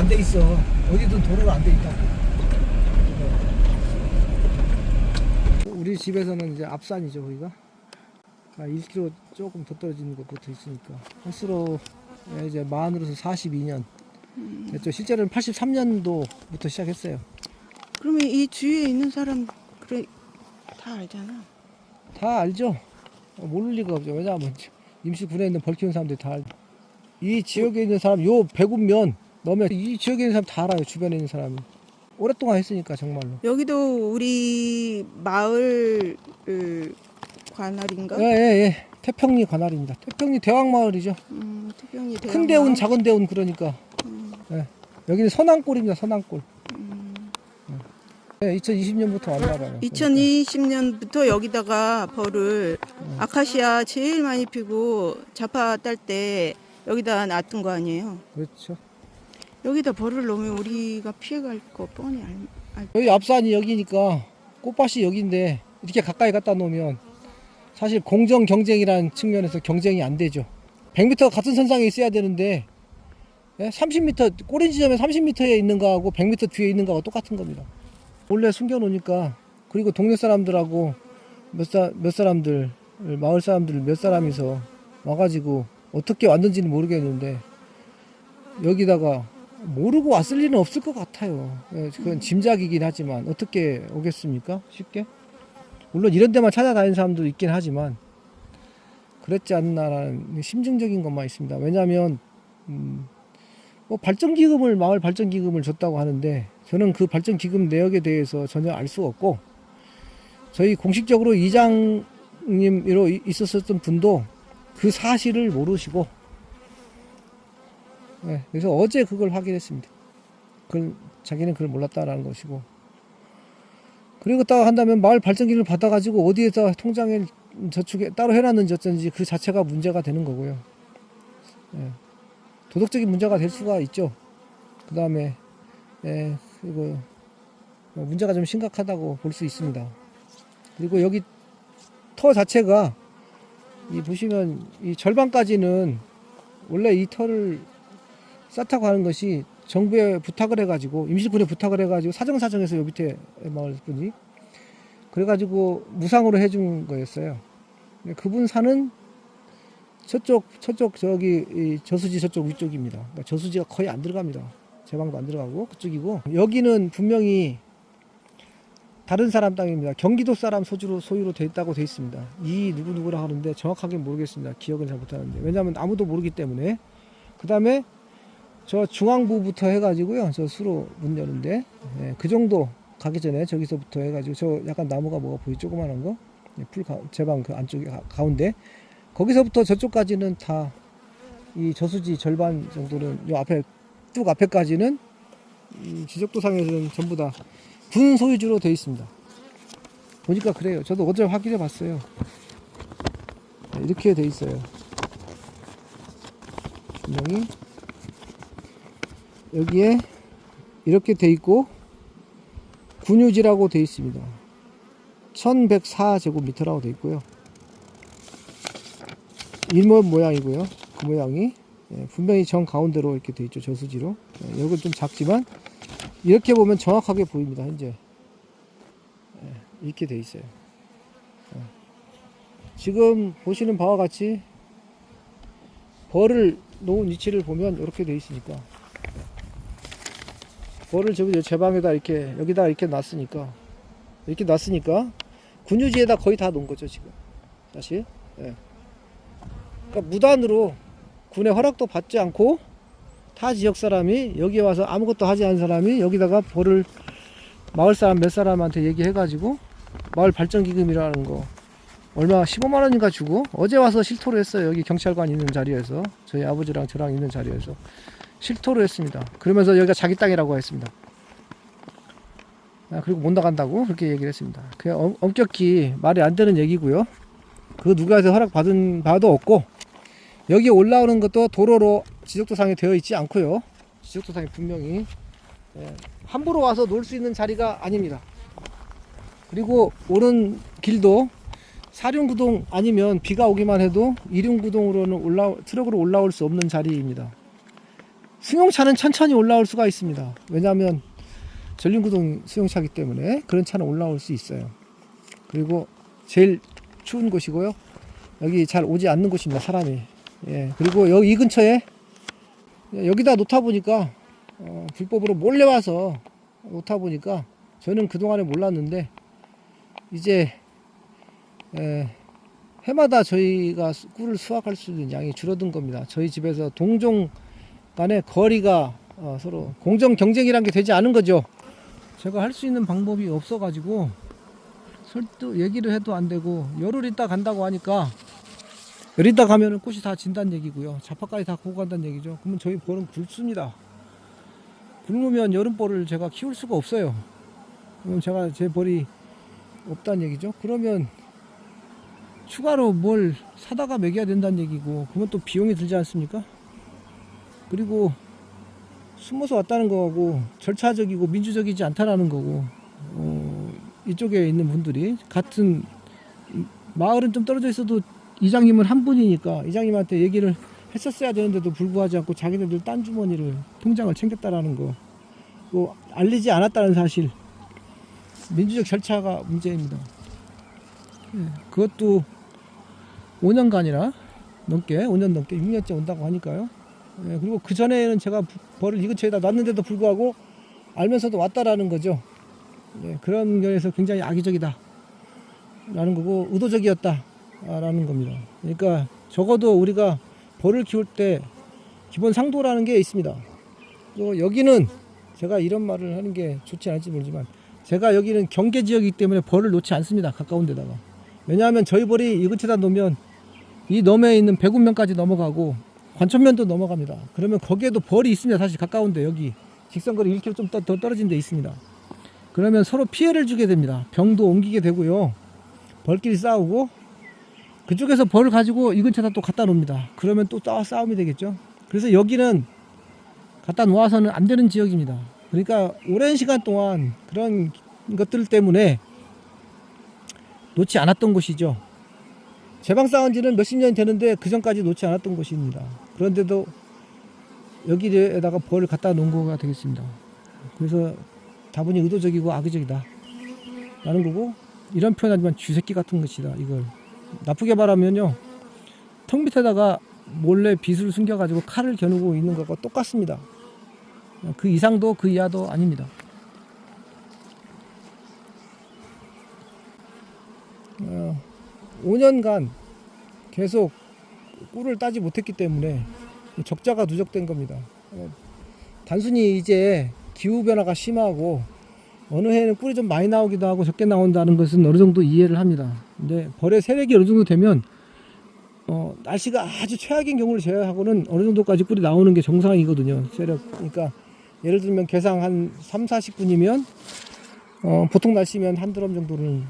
안 돼 있어. 어디든 도로가 안 돼 있다고. 우리 집에서는 이제 앞산이죠, 거기가. 1km 조금 더 떨어지는 곳부터 있으니까. 횟수로 이제 만으로서 42년. 됐죠. 실제로는 83년도부터 시작했어요. 그러면 이 주위에 있는 사람 그래 다 알잖아. 다 알죠? 모를 리가 없죠. 왜냐하면 임시 군에 있는 벌 키우는 사람들이 다 알죠. 이 지역에 있는 사람, 요 배군면 넘으면 이 지역에 있는 사람 다 알아요. 주변에 있는 사람이. 오랫동안 했으니까 정말로. 여기도 우리 마을 관할인가? 예. 태평리 관할입니다. 태평리 대왕마을이죠. 태평리 대왕. 큰 대운, 작은 대운 그러니까. 예. 여기는 선앙골입니다. 선앙골. 네, 2020년부터 왔나 봐요. 2020년부터 여기다가 벌을 아카시아 제일 많이 피고 자파 딸 때 여기다 놔둔 거 아니에요? 그렇죠. 여기다 벌을 넣으면 우리가 피해갈 거 뻔히 알. 여기 앞산이 여기니까 꽃밭이 여기인데 이렇게 가까이 갖다 놓으면 사실 공정 경쟁이라는 측면에서 경쟁이 안 되죠. 100m 같은 선상에 있어야 되는데 30m 꼬린 지점에 30m에 있는 거하고 100m 뒤에 있는 거하고 똑같은 겁니다. 몰래 숨겨놓으니까. 그리고 동네 사람들하고 몇 사람들, 마을 사람들 몇 사람이서 와가지고 어떻게 왔는지는 모르겠는데 여기다가 모르고 왔을 리는 없을 것 같아요. 그건 짐작이긴 하지만 어떻게 오겠습니까? 쉽게? 물론 이런 데만 찾아다니는 사람도 있긴 하지만 그랬지 않나라는 심증적인 것만 있습니다. 왜냐하면 뭐 발전기금을 마을 발전기금을 줬다고 하는데 저는 그 발전기금 내역에 대해서 전혀 알 수가 없고 저희 공식적으로 이장님으로 있었던 분도 그 사실을 모르시고 그래서 어제 그걸 확인했습니다. 자기는 그걸 몰랐다라는 것이고 그리고 딱 한다면 마을 발전기금을 받아가지고 어디에서 통장에 저축에 따로 해놨는지 어쩐지 그 자체가 문제가 되는 거고요. 도덕적인 문제가 될 수가 있죠. 그 다음에 그리고 문제가 좀 심각하다고 볼 수 있습니다. 그리고 여기 터 자체가 보시면 이 절반까지는 원래 이 터를 쌓다고 하는 것이 정부에 부탁을 해가지고 임시군에 부탁을 해가지고 사정사정해서 요 밑에 마을 분이 그래가지고 무상으로 해준 거였어요. 그분 사는 저쪽 저기 이 저수지 저쪽 위쪽입니다. 그러니까 저수지가 거의 안 들어갑니다. 제방도 안 들어가고 그쪽이고 여기는 분명히 다른 사람 땅입니다. 경기도 사람 소유로 돼 있다고 돼 있습니다. 이 누구누구라 하는데 정확하게 모르겠습니다. 기억은 잘 못하는데 왜냐하면 아무도 모르기 때문에. 그 다음에 저 중앙부부터 해가지고요. 저 수로 문 여는데 그 정도 가기 전에 저기서부터 해가지고 저 약간 나무가 뭐가 보이 조그만한 거 제방 그 안쪽에 가운데 거기서부터 저쪽까지는 다 이 저수지 절반 정도는 요 앞에 뚝 앞에까지는 지적도상에서는 전부 다 군 소유주로 되어 있습니다. 보니까 그래요. 저도 어제 확인해 봤어요. 이렇게 되어 있어요. 분명히 여기에 이렇게 되어 있고 군유지라고 되어 있습니다. 1104제곱미터라고 되어 있고요. 일몰 모양이고요. 그 모양이 분명히 정 가운데로 이렇게 되어 있죠. 저수지로. 여기는 좀 작지만 이렇게 보면 정확하게 보입니다. 현재 이렇게 되어 있어요. 지금 보시는 바와 같이 벌을 놓은 위치를 보면 이렇게 되어 있으니까 벌을 저기 제 방에다 이렇게 여기다 이렇게 놨으니까 군유지에다 거의 다 놓은 거죠 지금 사실. 그러니까 무단으로 군의 허락도 받지 않고 타 지역 사람이 여기에 와서 아무것도 하지 않은 사람이 여기다가 벌을 마을 사람 몇 사람한테 얘기해가지고 마을 발전기금이라는 거 얼마 15만 원인가 주고 어제 와서 실토를 했어요. 여기 경찰관 있는 자리에서 저희 아버지랑 저랑 있는 자리에서 실토를 했습니다. 그러면서 여기가 자기 땅이라고 했습니다. 그리고 못 나간다고 그렇게 얘기를 했습니다. 그냥 엄격히 말이 안 되는 얘기고요. 그 누구한테 허락 받은 바도 없고 여기 올라오는 것도 도로로 지적도상에 되어 있지 않고요. 지적도상에 분명히 함부로 와서 놀 수 있는 자리가 아닙니다. 그리고 오는 길도 사륜구동 아니면 비가 오기만 해도 이륜구동으로는 트럭으로 올라올 수 없는 자리입니다. 승용차는 천천히 올라올 수가 있습니다. 왜냐하면 전륜구동 승용차이기 때문에 그런 차는 올라올 수 있어요. 그리고 제일 추운 곳이고요. 여기 잘 오지 않는 곳입니다. 사람이. 예. 그리고 여기 이 근처에 여기다 놓다 보니까 불법으로 몰래 와서 놓다 보니까 저는 그동안에 몰랐는데 이제 해마다 저희가 꿀을 수확할 수 있는 양이 줄어든 겁니다. 저희 집에서 동종 간의 거리가 서로 공정 경쟁이란 게 되지 않은 거죠. 제가 할 수 있는 방법이 없어 가지고 설득 얘기를 해도 안 되고 열흘 있다 간다고 하니까 열흘 있다 가면은 꽃이 다 진다는 얘기고요. 자파까지 다 고고 간다는 얘기죠. 그러면 저희 벌은 굵습니다. 굶으면 여름벌을 제가 키울 수가 없어요. 그럼 제가 제 벌이 없다는 얘기죠. 그러면 추가로 뭘 사다가 먹여야 된다는 얘기고, 그건 또 비용이 들지 않습니까? 그리고 숨어서 왔다는 거고 절차적이고 민주적이지 않다라는 거고, 이쪽에 있는 분들이 같은 마을은 좀 떨어져 있어도 이장님은 한 분이니까 이장님한테 얘기를 했었어야 되는데도 불구하지 않고 자기네들 딴 주머니를 통장을 챙겼다라는 거, 알리지 않았다는 사실, 민주적 절차가 문제입니다. 그것도 5년간이나 넘게 5년 넘게 6년째 온다고 하니까요. 그리고 그 전에는 제가 벌을 이 근처에다 놨는데도 불구하고 알면서도 왔다라는 거죠. 그런 면에서 굉장히 악의적이다 라는 거고 의도적이었다 라는 겁니다. 그러니까 적어도 우리가 벌을 키울 때 기본 상도라는 게 있습니다. 또 여기는 제가 이런 말을 하는 게 좋지 않을지 모르지만 제가 여기는 경계 지역이기 때문에 벌을 놓지 않습니다. 가까운 데다가. 왜냐하면 저희 벌이 이 근처에다 놓으면 이 너머에 있는 백운면까지 넘어가고 관천면도 넘어갑니다. 그러면 거기에도 벌이 있습니다. 사실 가까운데 여기 직선거리 1km 좀 더 떨어진 데 있습니다. 그러면 서로 피해를 주게 됩니다. 병도 옮기게 되고요. 벌끼리 싸우고 그쪽에서 벌을 가지고 이 근처에다 또 갖다 놓습니다. 그러면 또 싸움이 되겠죠. 그래서 여기는 갖다 놓아서는 안 되는 지역입니다. 그러니까 오랜 시간 동안 그런 것들 때문에 놓지 않았던 곳이죠. 제방 쌓은 지는 몇십 년이 되는데 그 전까지 놓지 않았던 곳입니다. 그런데도 여기에다가 벌을 갖다 놓은 거가 되겠습니다. 그래서 다분히 의도적이고 악의적이다 라는 거고, 이런 표현하지만 쥐새끼 같은 것이다. 이걸 나쁘게 말하면요, 턱 밑에다가 몰래 빗을 숨겨가지고 칼을 겨누고 있는 것과 똑같습니다. 그 이상도 그 이하도 아닙니다. 5년간 계속 꿀을 따지 못했기 때문에 적자가 누적된 겁니다. 단순히 이제 기후변화가 심하고 어느 해에는 꿀이 좀 많이 나오기도 하고 적게 나온다는 것은 어느 정도 이해를 합니다. 근데 벌의 세력이 어느 정도 되면 날씨가 아주 최악인 경우를 제외하고는 어느 정도까지 꿀이 나오는 게 정상이거든요. 세력. 그러니까 예를 들면 개상 한 3, 40분이면 보통 날씨면 한 드럼 정도는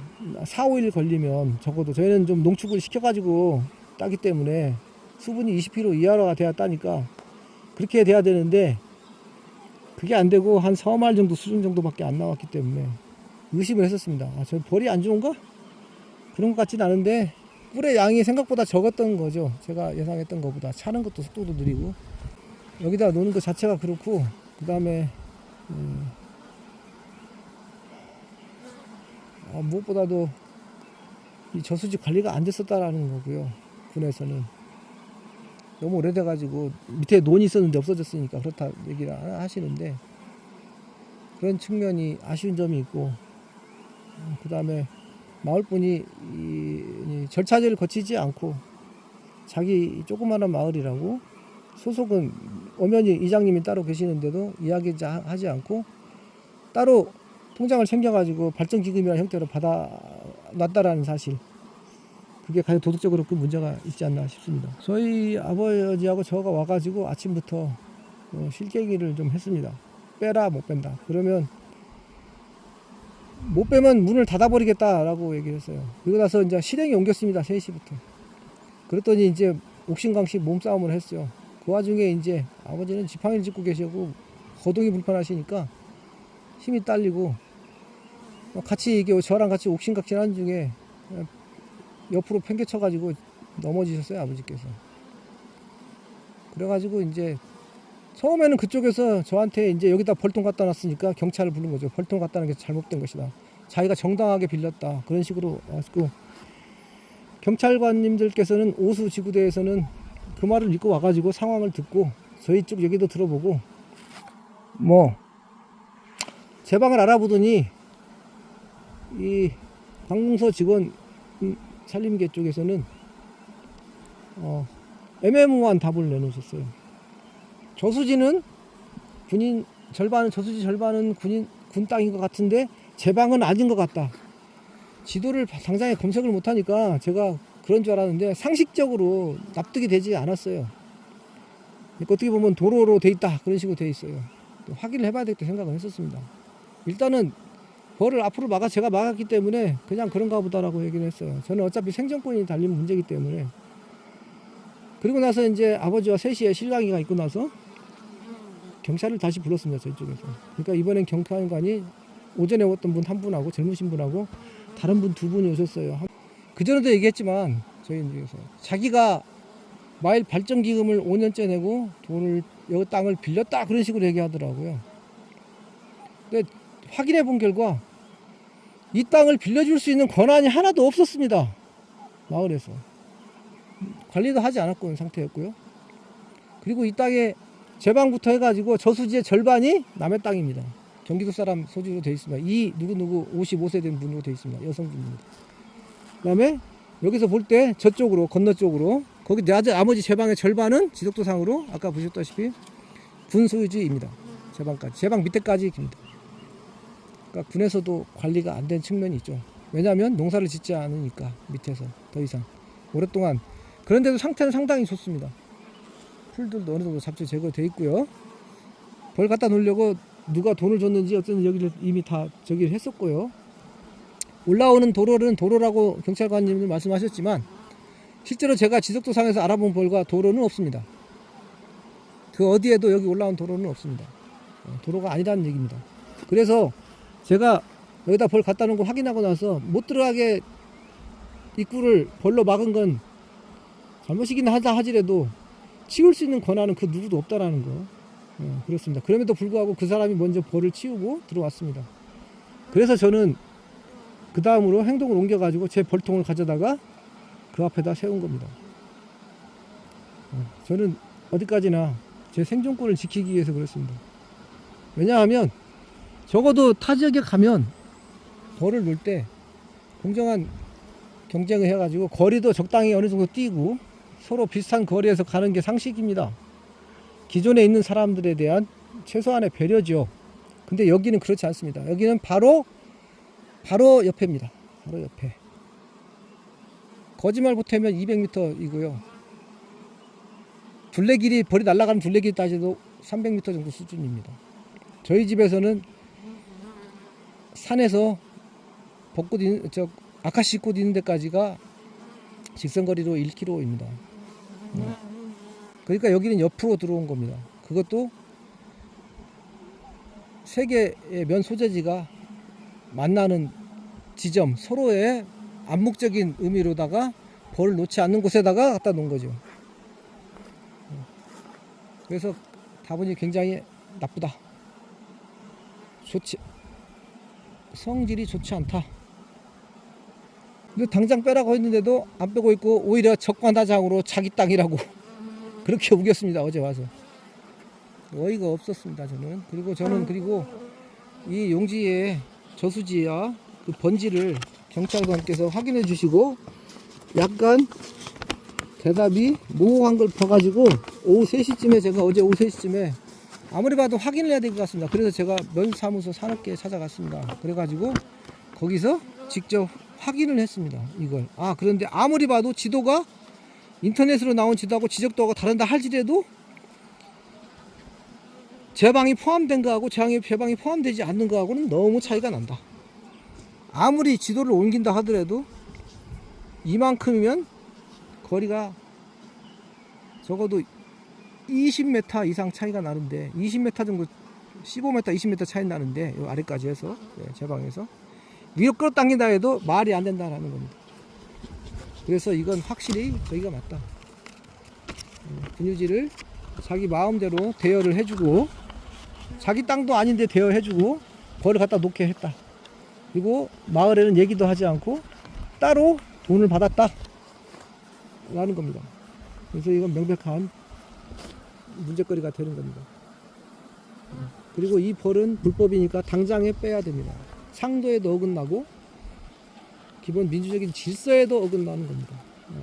4, 5일 걸리면, 적어도 저희는 좀 농축을 시켜가지고 따기 때문에 수분이 20kg 이하가 돼야 따니까 그렇게 돼야 되는데 그게 안 되고 한 4, 5말 정도 수준 정도밖에 안 나왔기 때문에 의심을 했었습니다. 저 벌이 안 좋은가? 그런 것 같진 않은데 꿀의 양이 생각보다 적었던 거죠. 제가 예상했던 것보다. 차는 것도 속도도 느리고 여기다 놓는 것 자체가 그렇고, 그 다음에 무엇보다도 이 저수지 관리가 안 됐었다라는 거고요. 군에서는 너무 오래돼 가지고 밑에 논이 있었는데 없어졌으니까 그렇다 얘기를 하시는데, 그런 측면이 아쉬운 점이 있고, 그 다음에 마을분이 이 절차를 거치지 않고 자기 조그마한 마을이라고, 소속은 엄연히 이장님이 따로 계시는데도 이야기하지 않고 따로 통장을 챙겨가지고 발전기금이라는 형태로 받아놨다라는 사실, 그게 가장 도덕적으로 그 문제가 있지 않나 싶습니다. 저희 아버지하고 저가 와가지고 아침부터 실갱이를 좀 했습니다. 빼라 못 뺀다. 그러면 못 빼면 문을 닫아버리겠다라고 얘기를 했어요. 그리고 나서 이제 실행에 옮겼습니다. 3시부터. 그랬더니 이제 옥신강신 몸싸움을 했죠. 그 와중에 이제 아버지는 지팡이를 짚고 계시고 거동이 불편하시니까 힘이 딸리고, 같이 이게 저랑 같이 옥신각신 하는 중에 옆으로 팽개쳐가지고 넘어지셨어요, 아버지께서. 그래가지고 이제 처음에는 그쪽에서 저한테 이제 여기다 벌통 갖다 놨으니까 경찰을 부른 거죠. 벌통 갖다 놓은 게 잘못된 것이다. 자기가 정당하게 빌렸다. 그런 식으로 왔고, 경찰관님들께서는 오수 지구대에서는 그 말을 믿고 와가지고 상황을 듣고 저희 쪽 얘기도 들어보고 제 방을 알아보더니 이 방문서 직원 산림계 쪽에서는 애매모호한 답을 내놓으셨어요. 저수지는 군인 절반은 저수지 절반은 군 땅인 것 같은데 제 방은 아닌 것 같다. 지도를 당장에 검색을 못하니까 제가 그런 줄 알았는데 상식적으로 납득이 되지 않았어요. 그러니까 어떻게 보면 도로로 돼 있다 그런 식으로 돼 있어요. 확인을 해봐야 되겠다 생각을 했었습니다. 일단은 벌을 앞으로 제가 막았기 때문에 그냥 그런가 보다라고 얘기를 했어요. 저는 어차피 생존권이 달린 문제이기 때문에. 그리고 나서 이제 아버지와 3시에 실강이가 있고 나서 경찰을 다시 불렀습니다. 저희 쪽에서. 그러니까 이번엔 경찰관이 오전에 왔던 분 한 분하고 젊으신 분하고 다른 분 2분이 오셨어요. 그전에도 얘기했지만 저희 쪽에서 자기가 마을 발전기금을 5년째 내고 돈을 여기 땅을 빌렸다 그런 식으로 얘기하더라고요. 근데 확인해 본 결과 이 땅을 빌려줄 수 있는 권한이 하나도 없었습니다. 마을에서 관리도 하지 않았고 상태였고요. 그리고 이 땅에 제 방부터 해가지고 저수지의 절반이 남의 땅입니다. 경기도 사람 소지로 되어 있습니다. 이 누구누구 55세 된 분으로 되어 있습니다. 여성분입니다. 그 다음에 여기서 볼 때 저쪽으로 건너 쪽으로 거기 나머지 제 방의 절반은 지적도상으로 아까 보셨다시피 군 소유지입니다. 제 방까지 제 방 밑에까지 깁니다. 그러니까 군에서도 관리가 안 된 측면이 있죠. 왜냐하면 농사를 짓지 않으니까 밑에서 더 이상 오랫동안. 그런데도 상태는 상당히 좋습니다. 풀들도 어느 정도 잡초 제거되어 있고요. 벌 갖다 놓으려고 누가 돈을 줬는지 어쨌든 여기를 이미 다 저기를 했었고요. 올라오는 도로는 도로라고 경찰관님들 말씀하셨지만 실제로 제가 지적도상에서 알아본 벌과 도로는 없습니다. 그 어디에도 여기 올라온 도로는 없습니다. 도로가 아니라는 얘기입니다. 그래서 제가 여기다 벌 갖다 놓은 거 확인하고 나서 못 들어가게 입구를 벌로 막은 건 잘못이긴 하다 하지라도 치울 수 있는 권한은 그 누구도 없다라는 거. 그렇습니다. 그럼에도 불구하고 그 사람이 먼저 벌을 치우고 들어왔습니다. 그래서 저는 그 다음으로 행동을 옮겨가지고 제 벌통을 가져다가 그 앞에다 세운 겁니다. 저는 어디까지나 제 생존권을 지키기 위해서 그렇습니다. 왜냐하면 적어도 타 지역에 가면 벌을 놓을 때 공정한 경쟁을 해가지고 거리도 적당히 어느 정도 뛰고 서로 비슷한 거리에서 가는 게 상식입니다. 기존에 있는 사람들에 대한 최소한의 배려죠. 근데 여기는 그렇지 않습니다. 여기는 바로 옆에입니다. 바로 옆에. 거짓말 못하면 200m이고요. 둘레 길이 벌이 날아가는 둘레 길이 따져도 300m 정도 수준입니다. 저희 집에서는 산에서 아카시 꽃 있는 데까지가 직선거리로 1km입니다. 그러니까 여기는 옆으로 들어온 겁니다. 그것도 세 개의 면 소재지가 만나는 지점, 서로의 암묵적인 의미로다가 벌을 놓지 않는 곳에다가 갖다 놓은 거죠. 그래서 다분히 굉장히 나쁘다. 성질이 좋지 않다. 근데 당장 빼라고 했는데도 안 빼고 있고 오히려 적관다장으로 자기 땅이라고 그렇게 우겼습니다. 어제 와서. 어이가 없었습니다. 저는 그리고 이 용지의 저수지와 그 번지를 경찰관께서 확인해 주시고 약간 대답이 모호한 걸 봐가지고 오후 3시쯤에 제가 어제 오후 3시쯤에 아무리 봐도 확인을 해야 될 것 같습니다. 그래서 제가 면사무소 산업계에 찾아갔습니다. 그래가지고 거기서 직접 확인을 했습니다. 이걸. 그런데 아무리 봐도 지도가 인터넷으로 나온 지도하고 지적도하고 다른다 할지라도 제 방이 포함된 거하고 제 방이 포함되지 않는 거하고는 너무 차이가 난다. 아무리 지도를 옮긴다 하더라도 이만큼이면 거리가 적어도 20m 이상 차이가 나는데 20m 정도 15m 20m 차이 나는데 요 아래까지 해서 제 방에서 위로 끌어당긴다 해도 말이 안 된다라는 겁니다. 그래서 이건 확실히 저희가 맞다. 분유지를 자기 마음대로 대여를 해주고 자기 땅도 아닌데 대여해주고 벌을 갖다 놓게 했다. 그리고 마을에는 얘기도 하지 않고 따로 돈을 받았다 라는 겁니다. 그래서 이건 명백한 문제거리가 되는 겁니다. 그리고 이 벌은 불법이니까 당장에 빼야 됩니다. 상도에도 어긋나고 기본 민주적인 질서에도 어긋나는 겁니다.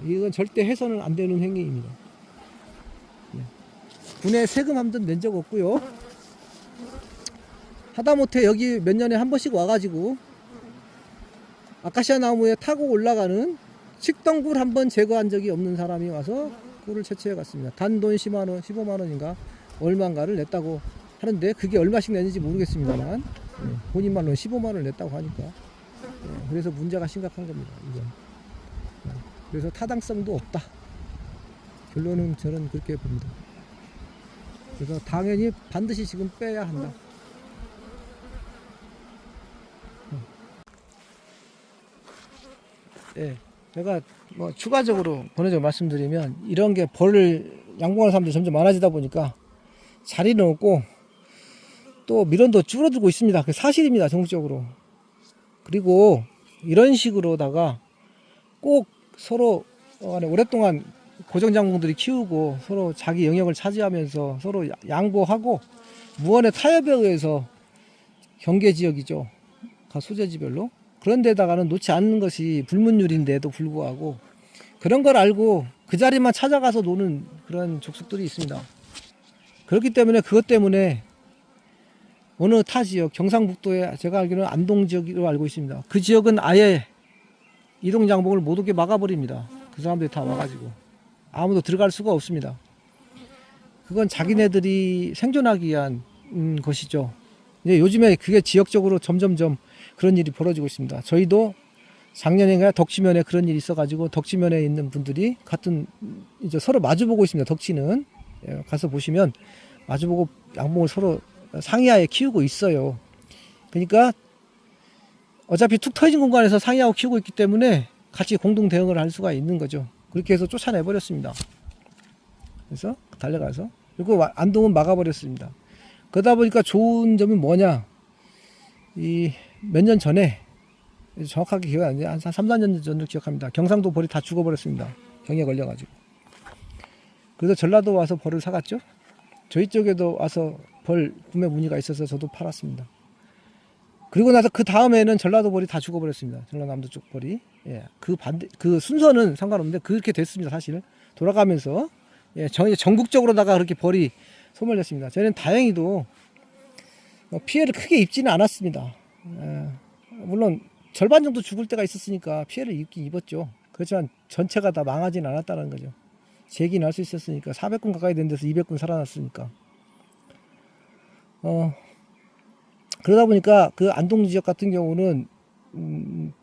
이건 절대 해서는 안 되는 행위입니다. 군에 세금 한 번 낸 적 없고요. 하다못해 여기 몇 년에 한 번씩 와가지고 아카시아 나무에 타고 올라가는 식덩굴 한 번 제거한 적이 없는 사람이 와서 꿀을 채취해 갔습니다. 단돈 10만원, 15만원인가 얼마인가를 냈다고 하는데 그게 얼마씩 냈는지 모르겠습니다만 본인 말로는 15만원을 냈다고 하니까 그래서 문제가 심각한 겁니다. 이건. 그래서 타당성도 없다. 결론은 저는 그렇게 봅니다. 그래서 당연히 반드시 지금 빼야 한다. 예, 제가 뭐 추가적으로 번외적으로 말씀드리면 이런 게 벌을 양봉하는 사람들이 점점 많아지다 보니까 자리는 없고 또 밀원도 줄어들고 있습니다. 그게 사실입니다. 전국적으로. 그리고 이런 식으로다가 꼭 서로 간에 오랫동안 고정장봉들이 키우고 서로 자기 영역을 차지하면서 서로 양보하고 무언의 타협에 의해서 경계지역이죠. 각 소재지별로. 그런 데다가는 놓지 않는 것이 불문율인데도 불구하고 그런 걸 알고 그 자리만 찾아가서 노는 그런 족속들이 있습니다. 그렇기 때문에 그것 때문에 어느 타 지역, 경상북도에 제가 알기로는 안동 지역으로 알고 있습니다. 그 지역은 아예 이동장봉을 못 오게 막아버립니다. 그 사람들이 다 와가지고 아무도 들어갈 수가 없습니다. 그건 자기네들이 생존하기 위한 것이죠. 이제 요즘에 그게 지역적으로 점점점 그런 일이 벌어지고 있습니다. 저희도 작년인가 덕지면에 그런 일이 있어가지고 덕지면에 있는 분들이 같은 이제 서로 마주보고 있습니다. 덕지는 가서 보시면 마주보고 양봉을 서로 상이하에 키우고 있어요. 그러니까 어차피 툭 터진 공간에서 상이하고 키우고 있기 때문에 같이 공동 대응을 할 수가 있는 거죠. 그렇게 해서 쫓아내 버렸습니다. 그래서 달려가서 그리고 안동은 막아버렸습니다. 그러다 보니까 좋은 점이 뭐냐? 이 몇 년 전에 정확하게 기억이 안 나요. 한 3, 4년 전을 기억합니다. 경상도 벌이 다 죽어버렸습니다. 병에 걸려가지고. 그래서 전라도 와서 벌을 사갔죠. 저희 쪽에도 와서 벌 구매 문의가 있어서 저도 팔았습니다. 그리고 나서 그 다음에는 전라도 벌이 다 죽어버렸습니다. 전라남도 쪽 벌이. 예, 그 순서는 상관없는데 그렇게 됐습니다. 사실 돌아가면서 전국적으로다가 그렇게 벌이 소멸됐습니다. 저는 다행히도 피해를 크게 입지는 않았습니다. 물론 절반 정도 죽을 때가 있었으니까 피해를 입긴 입었죠. 그렇지만 전체가 다 망하진 않았다는 거죠. 재기는 할 수 있었으니까 400군 가까이 된 데서 200군 살아났으니까. 그러다 보니까 그 안동 지역 같은 경우는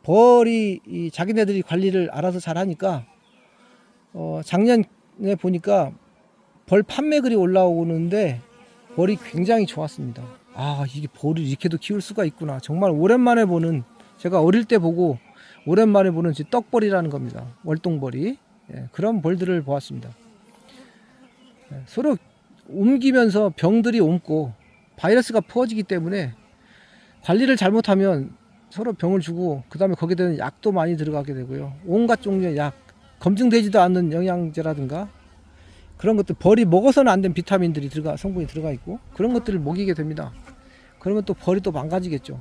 벌이 자기네들이 관리를 알아서 잘 하니까 작년에 보니까 벌 판매글이 올라오는데 벌이 굉장히 좋았습니다. 아, 이게 벌을 이렇게도 키울 수가 있구나. 정말 오랜만에 보는, 제가 어릴 때 보고 오랜만에 보는 떡벌이라는 겁니다. 월동벌이. 그런 벌들을 보았습니다. 서로 옮기면서 병들이 옮고 바이러스가 퍼지기 때문에 관리를 잘못하면 서로 병을 주고 그 다음에 거기에 대한 약도 많이 들어가게 되고요. 온갖 종류의 약, 검증되지도 않는 영양제라든가 그런 것들, 벌이 먹어서는 안 된 비타민들이 성분이 들어가 있고 그런 것들을 먹이게 됩니다. 그러면 또 벌이 또 망가지겠죠.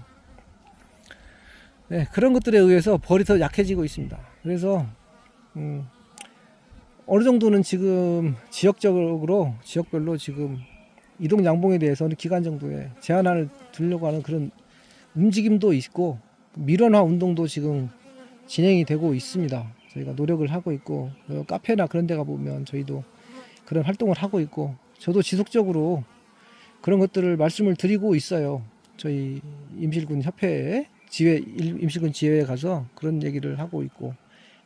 네, 그런 것들에 의해서 벌이 더 약해지고 있습니다. 그래서 어느 정도는 지금 지역별로 지금 이동 양봉에 대해서는 기간 정도의 제한을 두려고 하는 그런 움직임도 있고 밀원화 운동도 지금 진행이 되고 있습니다. 저희가 노력을 하고 있고 카페나 그런 데 가보면 저희도 그런 활동을 하고 있고 저도 지속적으로 그런 것들을 말씀을 드리고 있어요. 저희 임실군 협회에 임실군 지회에 가서 그런 얘기를 하고 있고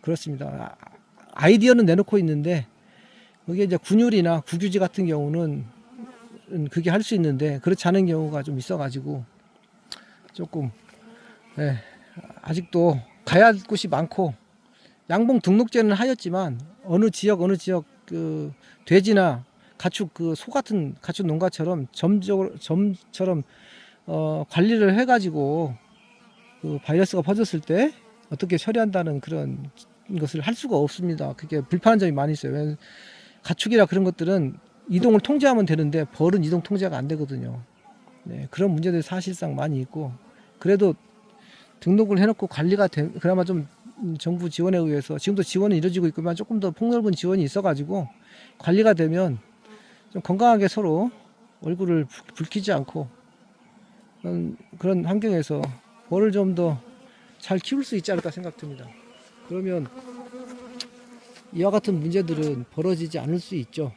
그렇습니다. 아이디어는 내놓고 있는데 그게 이제 군율이나 국유지 같은 경우는 그게 할 수 있는데 그렇지 않은 경우가 좀 있어가지고 조금 아직도 가야 할 곳이 많고 양봉 등록제는 하였지만 어느 지역 그 돼지나 가축 그 소 같은 가축 농가처럼 점처럼 관리를 해가지고 그 바이러스가 퍼졌을 때 어떻게 처리한다는 그런 것을 할 수가 없습니다. 그게 불편한 점이 많이 있어요. 왜냐하면 가축이라 그런 것들은 이동을 통제하면 되는데 벌은 이동 통제가 안 되거든요. 네, 그런 문제들이 사실상 많이 있고, 그래도 등록을 해놓고 관리가 그나마 좀 정부 지원에 의해서 지금도 지원은 이루어지고 있지만 조금 더 폭넓은 지원이 있어가지고 관리가 되면 좀 건강하게 서로 얼굴을 붉히지 않고 그런 환경에서 벌을 좀 더 잘 키울 수 있지 않을까 생각됩니다. 그러면 이와 같은 문제들은 벌어지지 않을 수 있죠.